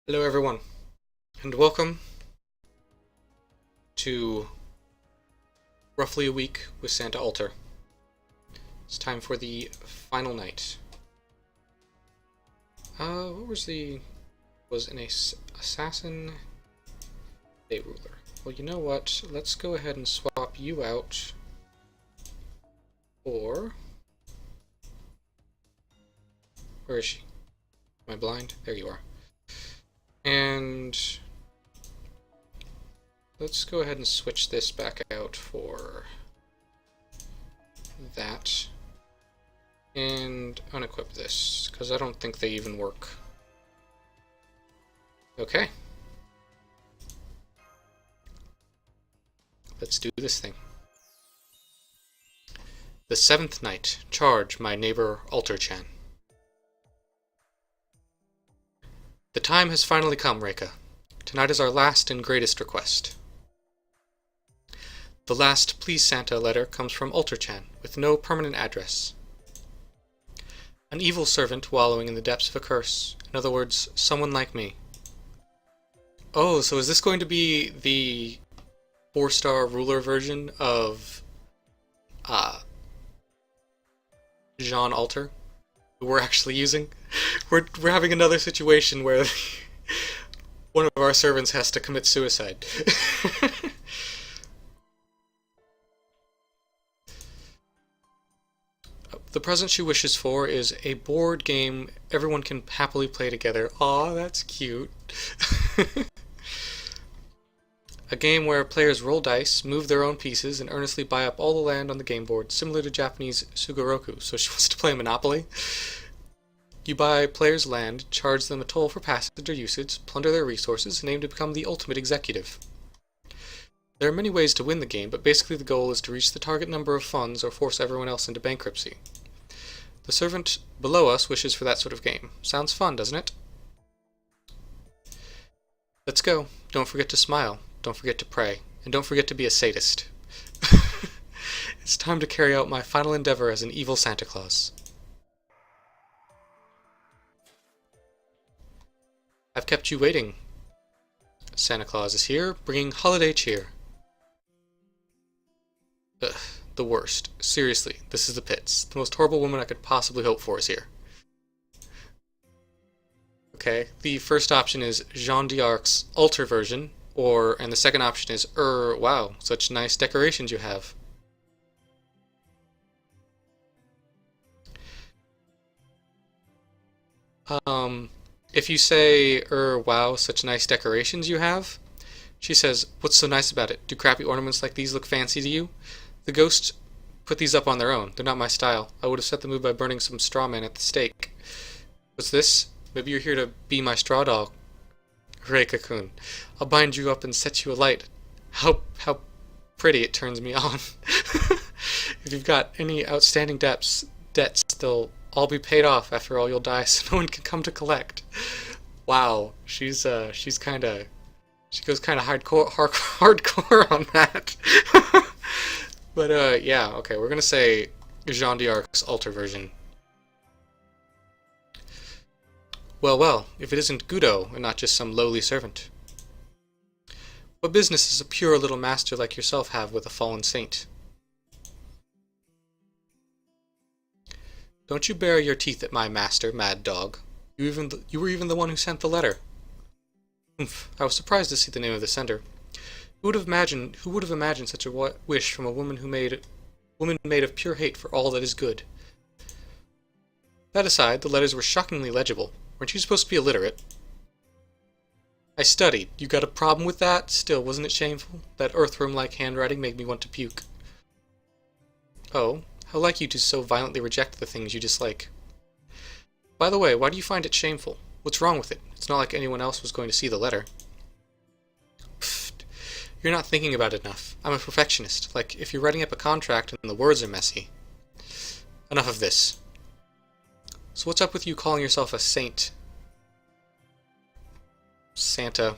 Hello everyone, and welcome to roughly a week with Santa Altar. It's time for the final night. What was was an assassin day ruler. Well, you know what, let's go ahead and swap you out for... Where is she? Am I blind? There you are. And let's go ahead and switch this back out for that. And unequip this, because I don't think they even work. Okay. Let's do this thing. The seventh night. Charge my neighbor Altar-chan. The time has finally come, Reika. Tonight is our last and greatest request. The last Please Santa letter comes from Altar-chan, with no permanent address. An evil servant wallowing in the depths of a curse. In other words, someone like me. Oh, so is this going to be the 4-star ruler version of Jean Altar? Who we're actually using? We're having another situation where one of our servants has to commit suicide. The present she wishes for is a board game everyone can happily play together. Aw, that's cute. A game where players roll dice, move their own pieces, and earnestly buy up all the land on the game board, similar to Japanese Sugoroku. So she wants to play Monopoly. You buy players' land, charge them a toll for passage or usage, plunder their resources, and aim to become the ultimate executive. There are many ways to win the game, but basically the goal is to reach the target number of funds or force everyone else into bankruptcy. The servant below us wishes for that sort of game. Sounds fun, doesn't it? Let's go. Don't forget to smile. Don't forget to pray. And don't forget to be a sadist. It's time to carry out my final endeavor as an evil Santa Claus. I've kept you waiting. Santa Claus is here, bringing holiday cheer. Ugh, the worst. Seriously, this is the pits. The most horrible woman I could possibly hope for is here. Okay, the first option is Jean d'Arc's Altar version, and the second option is, wow, such nice decorations you have. If you say, wow, such nice decorations you have, she says, what's so nice about it? Do crappy ornaments like these look fancy to you? The ghosts put these up on their own. They're not my style. I would have set the mood by burning some straw man at the stake. What's this? Maybe you're here to be my straw doll. Reika-kun. I'll bind you up and set you alight. How pretty it turns me on. If you've got any outstanding debts, they'll all be paid off. After all, you'll die, so no one can come to collect. Wow, she goes kind of hardcore on that. But yeah, okay, we're gonna say Jean d'Arc's Altar version. Well, if it isn't Gudo and not just some lowly servant. What business does a pure little master like yourself have with a fallen saint? Don't you bare your teeth at my master, mad dog. You were even the one who sent the letter. Humph, I was surprised to see the name of the sender. Who would have imagined such a wish from a woman made of pure hate for all that is good? That aside, the letters were shockingly legible. Weren't you supposed to be illiterate? I studied. You got a problem with that? Still, wasn't it shameful? That earthworm-like handwriting made me want to puke. Oh, how like you to so violently reject the things you dislike. By the way, why do you find it shameful? What's wrong with it? It's not like anyone else was going to see the letter. Pfft. You're not thinking about it enough. I'm a perfectionist. Like, if you're writing up a contract and the words are messy. Enough of this. So what's up with you calling yourself a saint? Santa,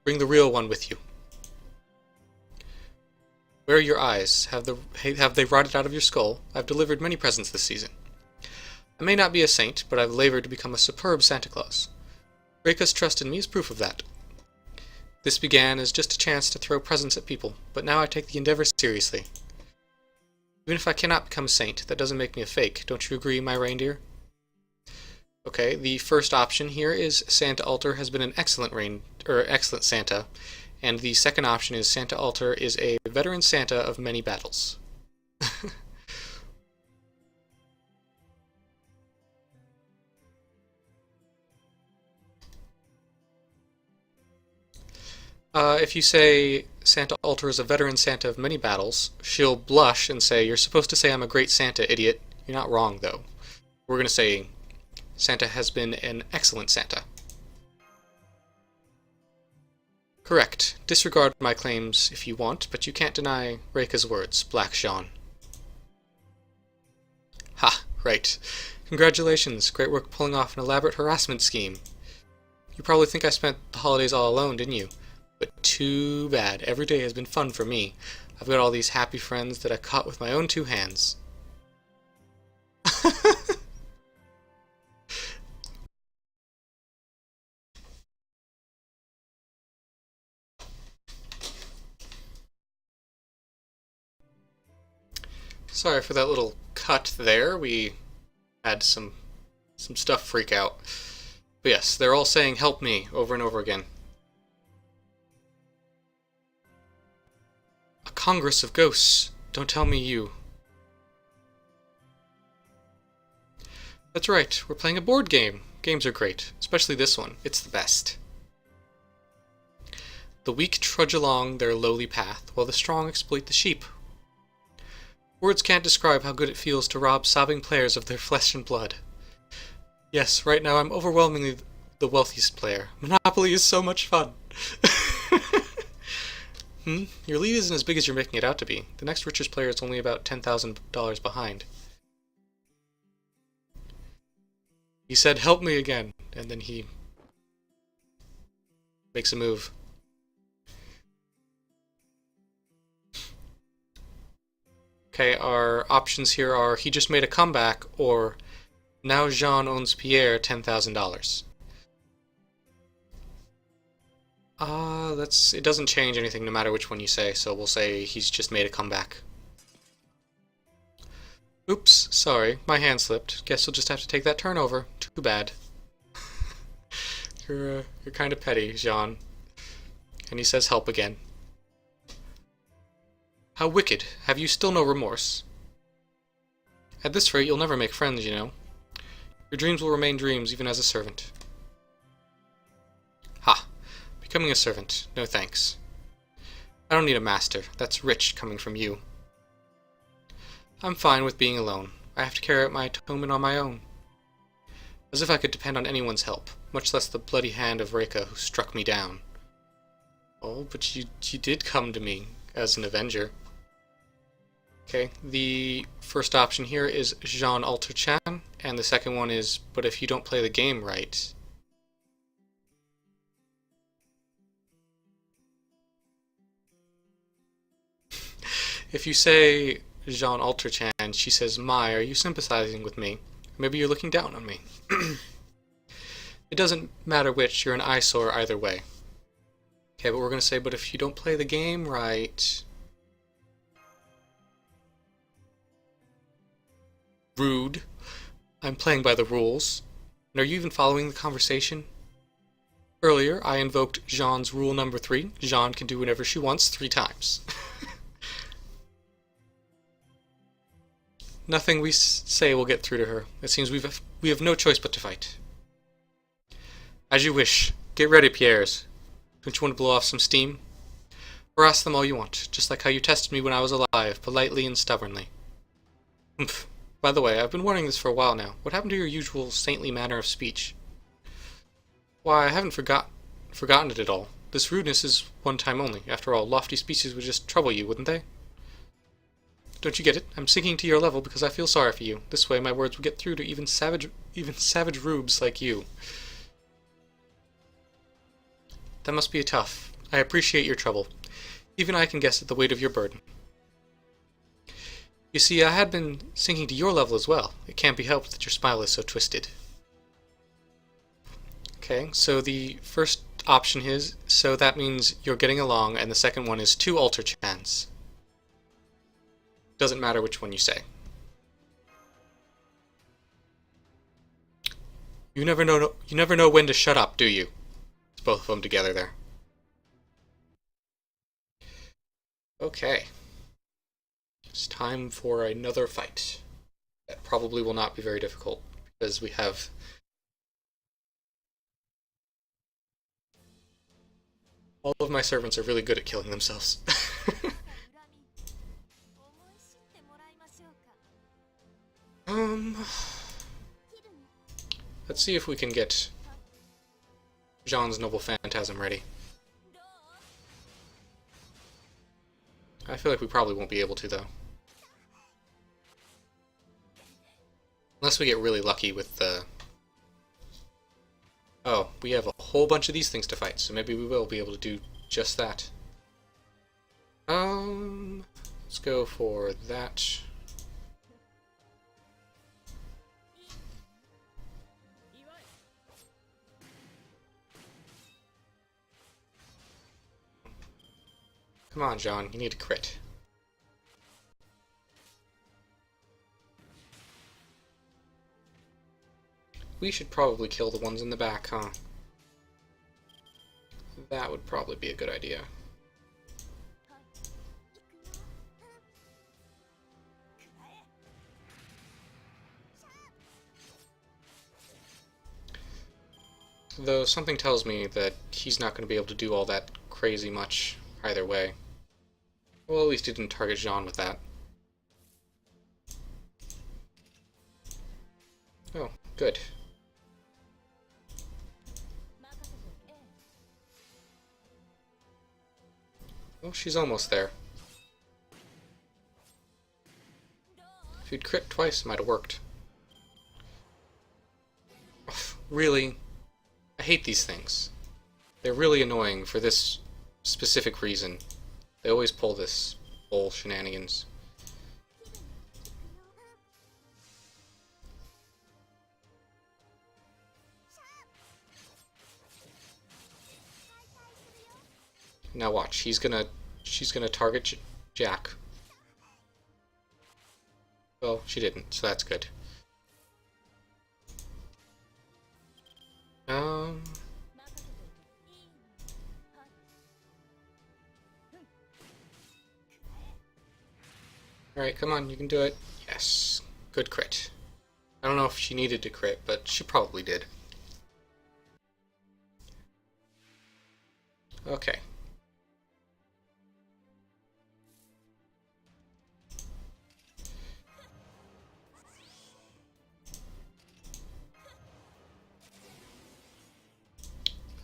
bring the real one with you. Where are your eyes? Have they rotted out of your skull? I've delivered many presents this season. I may not be a saint, but I've labored to become a superb Santa Claus. Reika's trust in me is proof of that. This began as just a chance to throw presents at people, but now I take the endeavor seriously. Even if I cannot become a saint, that doesn't make me a fake. Don't you agree, my reindeer? Okay, the first option here is Santa Alter has been an excellent Santa, and the second option is Santa Alter is a veteran Santa of many battles. If you say Santa Alter is a veteran Santa of many battles, she'll blush and say, "You're supposed to say I'm a great Santa, idiot." You're not wrong, though. We're going to say Santa has been an excellent Santa. Correct. Disregard my claims if you want, but you can't deny Reika's words, Black Jean. Ha, right. Congratulations. Great work pulling off an elaborate harassment scheme. You probably think I spent the holidays all alone, didn't you? But too bad. Every day has been fun for me. I've got all these happy friends that I caught with my own two hands. Sorry for that little cut there. We had some stuff freak out. But yes, they're all saying "help me" over and over again. A Congress of Ghosts. Don't tell me you. That's right, we're playing a board game. Games are great, especially this one. It's the best. The weak trudge along their lowly path, while the strong exploit the sheep. Words can't describe how good it feels to rob sobbing players of their flesh and blood. Yes, right now I'm overwhelmingly the wealthiest player. Monopoly is so much fun. Your lead isn't as big as you're making it out to be. The next richest player is only about $10,000 behind. He said, "Help me again," and then he makes a move. Okay, our options here are he just made a comeback, or now Jean owns Pierre $10,000. It doesn't change anything no matter which one you say, so we'll say he's just made a comeback. Oops, sorry, my hand slipped. Guess you'll just have to take that turn over. Too bad. You're kind of petty, Jean. And he says help again. How wicked. Have you still no remorse? At this rate, you'll never make friends, you know. Your dreams will remain dreams, even as a servant. Ha! Becoming a servant. No thanks. I don't need a master. That's rich coming from you. I'm fine with being alone. I have to carry out my atonement on my own. As if I could depend on anyone's help, much less the bloody hand of Reika who struck me down. Oh, but you did come to me as an avenger. Okay, the first option here is Jean Alter-chan, and the second one is, but if you don't play the game right. If you say Jean Alter-chan, she says, "My, are you sympathizing with me? Maybe you're looking down on me." It doesn't matter which, you're an eyesore either way. Okay, but we're going to say, but if you don't play the game right. Rude. I'm playing by the rules. And are you even following the conversation? Earlier, I invoked Jean's rule number 3. Jean can do whatever she wants 3 times. Nothing we say will get through to her. It seems we have no choice but to fight. As you wish. Get ready, Pierres. Don't you want to blow off some steam? Harass them all you want, just like how you tested me when I was alive, politely and stubbornly. Humph. By the way, I've been wondering this for a while now. What happened to your usual saintly manner of speech? Why, I haven't forgotten it at all. This rudeness is one time only. After all, lofty speeches would just trouble you, wouldn't they? Don't you get it? I'm sinking to your level because I feel sorry for you. This way my words will get through to even savage rubes like you. That must be tough. I appreciate your trouble. Even I can guess at the weight of your burden. You see, I had been sinking to your level as well. It can't be helped that your smile is so twisted. Okay, so the first option is, so that means you're getting along, and the second one is 2 alter chance. Doesn't matter which one you say. You never know when to shut up, do you? It's both of them together there. Okay. It's time for another fight. That probably will not be very difficult, because we have... all of my servants are really good at killing themselves. Let's see if we can get Jean's Noble Phantasm ready. I feel like we probably won't be able to, though. Unless we get really lucky with the... oh, we have a whole bunch of these things to fight, so maybe we will be able to do just that. Let's go for that. Come on, John, you need a crit. We should probably kill the ones in the back, huh? That would probably be a good idea. Though something tells me that he's not going to be able to do all that crazy much either way. Well, at least he didn't target Jean with that. Oh, good. Well, she's almost there. If you'd crit twice, it might have worked. Ugh, really? I hate these things. They're really annoying for this specific reason. They always pull this bull shenanigans. Now watch, she's gonna target Jack. Well, she didn't, so that's good. Alright, come on, you can do it. Yes, good crit. I don't know if she needed to crit, but she probably did. Okay.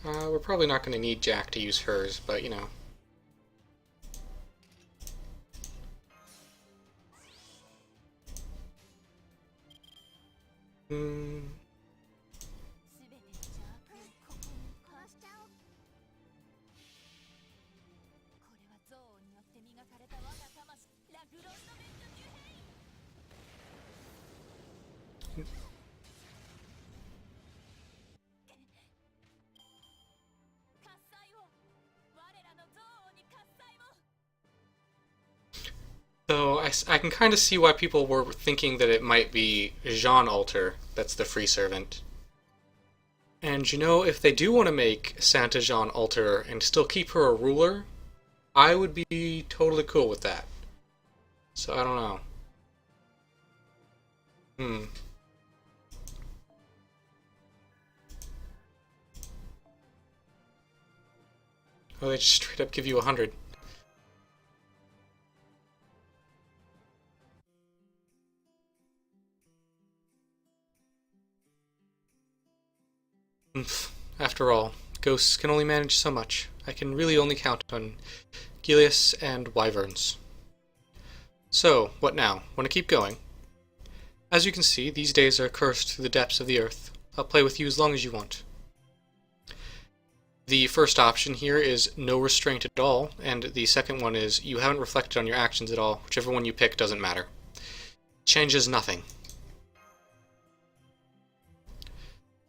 We're probably not going to need Jack to use hers, but you know. So I can kind of see why people were thinking that it might be Jean Alter that's the free servant. And you know, if they do want to make Santa Jean Alter and still keep her a ruler, I would be totally cool with that. So I don't know. Oh, they just straight up give you 100. After all, ghosts can only manage so much. I can really only count on Gilius and Wyverns. So, what now? Want to keep going? As you can see, these days are cursed through the depths of the earth. I'll play with you as long as you want. The first option here is no restraint at all, and the second one is you haven't reflected on your actions at all. Whichever one you pick doesn't matter. Changes nothing.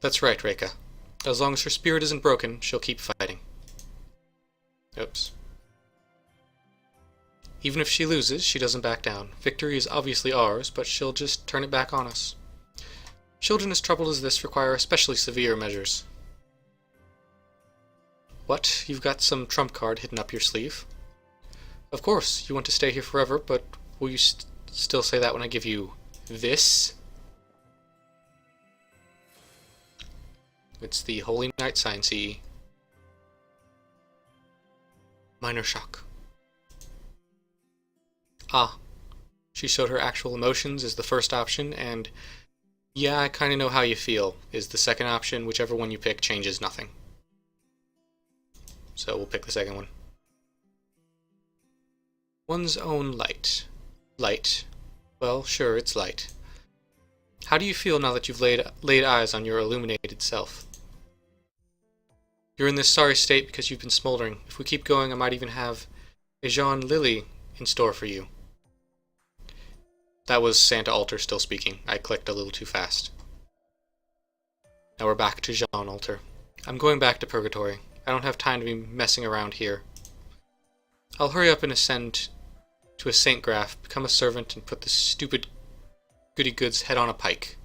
That's right, Reika. As long as her spirit isn't broken, she'll keep fighting. Oops. Even if she loses, she doesn't back down. Victory is obviously ours, but she'll just turn it back on us. Children as troubled as this require especially severe measures. What? You've got some trump card hidden up your sleeve? Of course, you want to stay here forever, but will you still say that when I give you this? It's the Holy Knight sign, CE. Minor shock. Ah. She showed her actual emotions is the first option, and yeah, I kinda know how you feel is the second option. Whichever one you pick changes nothing. So we'll pick the second one. One's own light. Light. Well, sure, it's light. How do you feel now that you've laid eyes on your illuminated self? You're in this sorry state because you've been smoldering. If we keep going, I might even have a Jean Lily in store for you. That was Santa Alter still speaking. I clicked a little too fast. Now we're back to Jean Alter. I'm going back to Purgatory. I don't have time to be messing around here. I'll hurry up and ascend to a Saint Graph, become a servant, and put this stupid goody-goods head on a pike.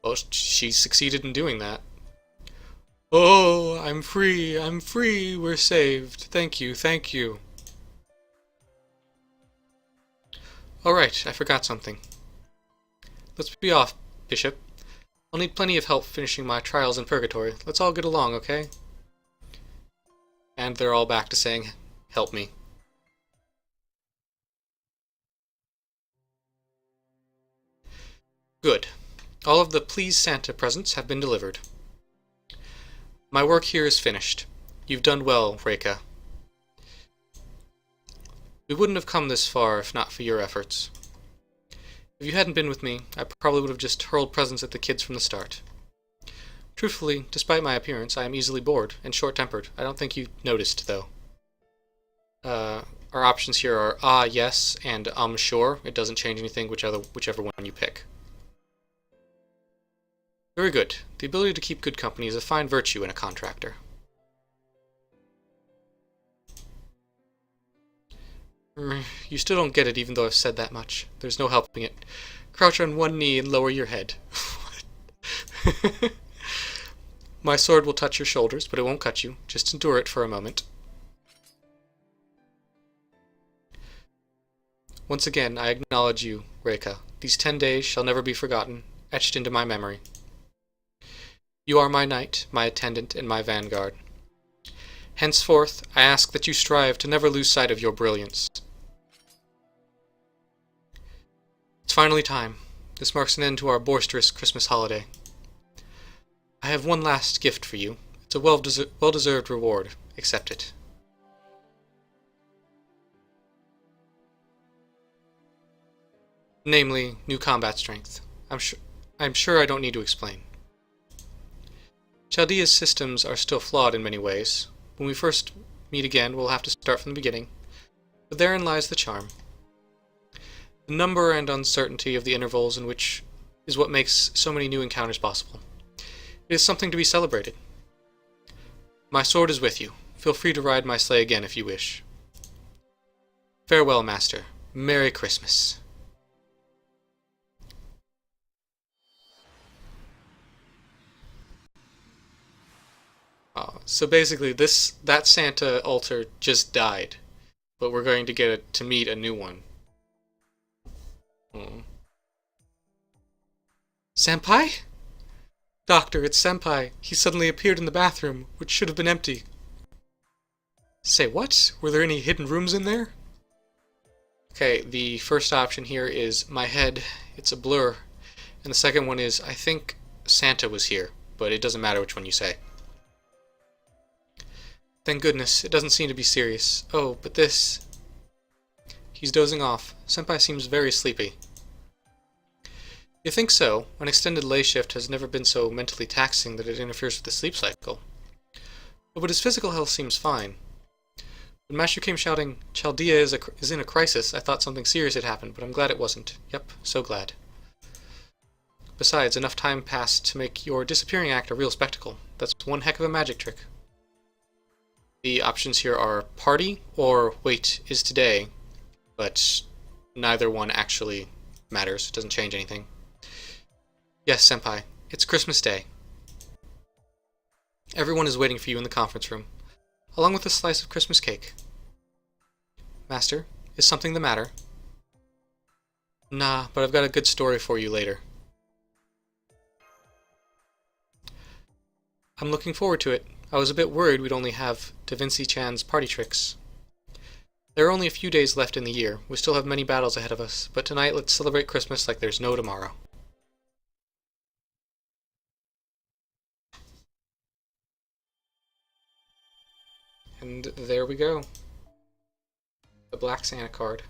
Well, she succeeded in doing that. Oh, I'm free, we're saved. Thank you, thank you. Alright, I forgot something. Let's be off, Bishop. I'll need plenty of help finishing my trials in Purgatory. Let's all get along, okay? And they're all back to saying, help me. Good. All of the Please Santa presents have been delivered. My work here is finished. You've done well, Reika. We wouldn't have come this far if not for your efforts. If you hadn't been with me, I probably would have just hurled presents at the kids from the start. Truthfully, despite my appearance, I am easily bored and short-tempered. I don't think you noticed, though. Our options here are yes, and sure. It doesn't change anything whichever one you pick. Very good. The ability to keep good company is a fine virtue in a contractor. You still don't get it even though I've said that much. There's no helping it. Crouch on one knee and lower your head. My sword will touch your shoulders, but it won't cut you. Just endure it for a moment. Once again, I acknowledge you, Reika. These 10 days shall never be forgotten, etched into my memory. You are my knight, my attendant, and my vanguard. Henceforth, I ask that you strive to never lose sight of your brilliance. It's finally time. This marks an end to our boisterous Christmas holiday. I have one last gift for you. It's a well-deserved reward. Accept it. Namely, new combat strength. I'm sure I don't need to explain. Chaldea's systems are still flawed in many ways. When we first meet again, we'll have to start from the beginning. But therein lies the charm. The number and uncertainty of the intervals in which is what makes so many new encounters possible. It is something to be celebrated. My sword is with you. Feel free to ride my sleigh again if you wish. Farewell, Master. Merry Christmas. So basically, that Santa altar just died, but we're going to get to meet a new one. Senpai? Doctor, it's Senpai. He suddenly appeared in the bathroom, which should have been empty. Say what? Were there any hidden rooms in there? Okay, the first option here is my head. It's a blur. And the second one is, I think Santa was here, but it doesn't matter which one you say. Thank goodness, it doesn't seem to be serious. Oh, but this... He's dozing off. Senpai seems very sleepy. You think so? An extended lay shift has never been so mentally taxing that it interferes with the sleep cycle. But his physical health seems fine. When Master came shouting, Chaldea is in a crisis, I thought something serious had happened, but I'm glad it wasn't. Yep, so glad. Besides, enough time passed to make your disappearing act a real spectacle. That's one heck of a magic trick. The options here are party or wait is today, but neither one actually matters. It doesn't change anything. Yes, Senpai, it's Christmas Day. Everyone is waiting for you in the conference room, along with a slice of Christmas cake. Master, is something the matter? Nah, but I've got a good story for you later. I'm looking forward to it. I was a bit worried we'd only have Da Vinci-chan's party tricks. There are only a few days left in the year. We still have many battles ahead of us, but tonight let's celebrate Christmas like there's no tomorrow. And there we go. The Black Santa card.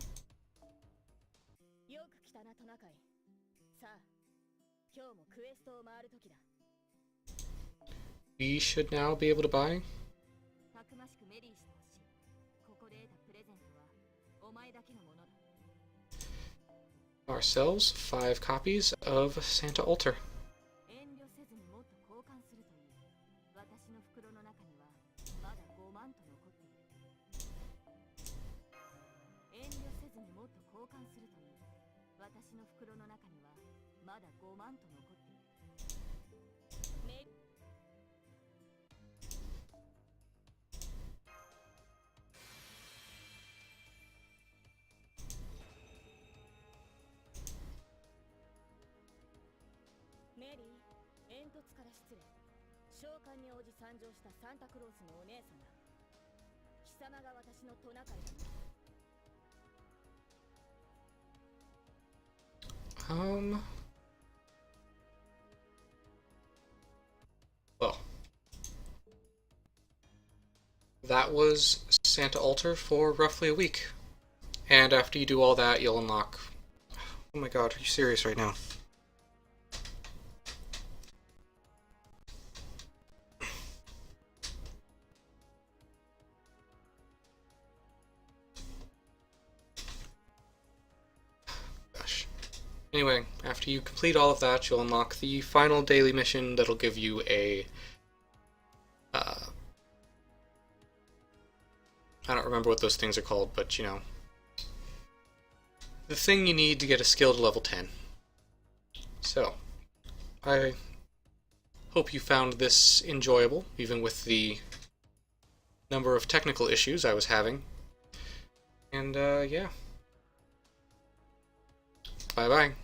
We should now be able to buy ourselves 5 copies of Santa Altar. Well, that was Santa Altar for roughly a week. And after you do all that, you'll unlock... Oh my god, are you serious right now? Gosh. Anyway, after you complete all of that, you'll unlock the final daily mission that'll give you a... I don't remember what those things are called, but you know... the thing you need to get a skill to level 10. So, I hope you found this enjoyable, even with the number of technical issues I was having. And, yeah. Bye-bye.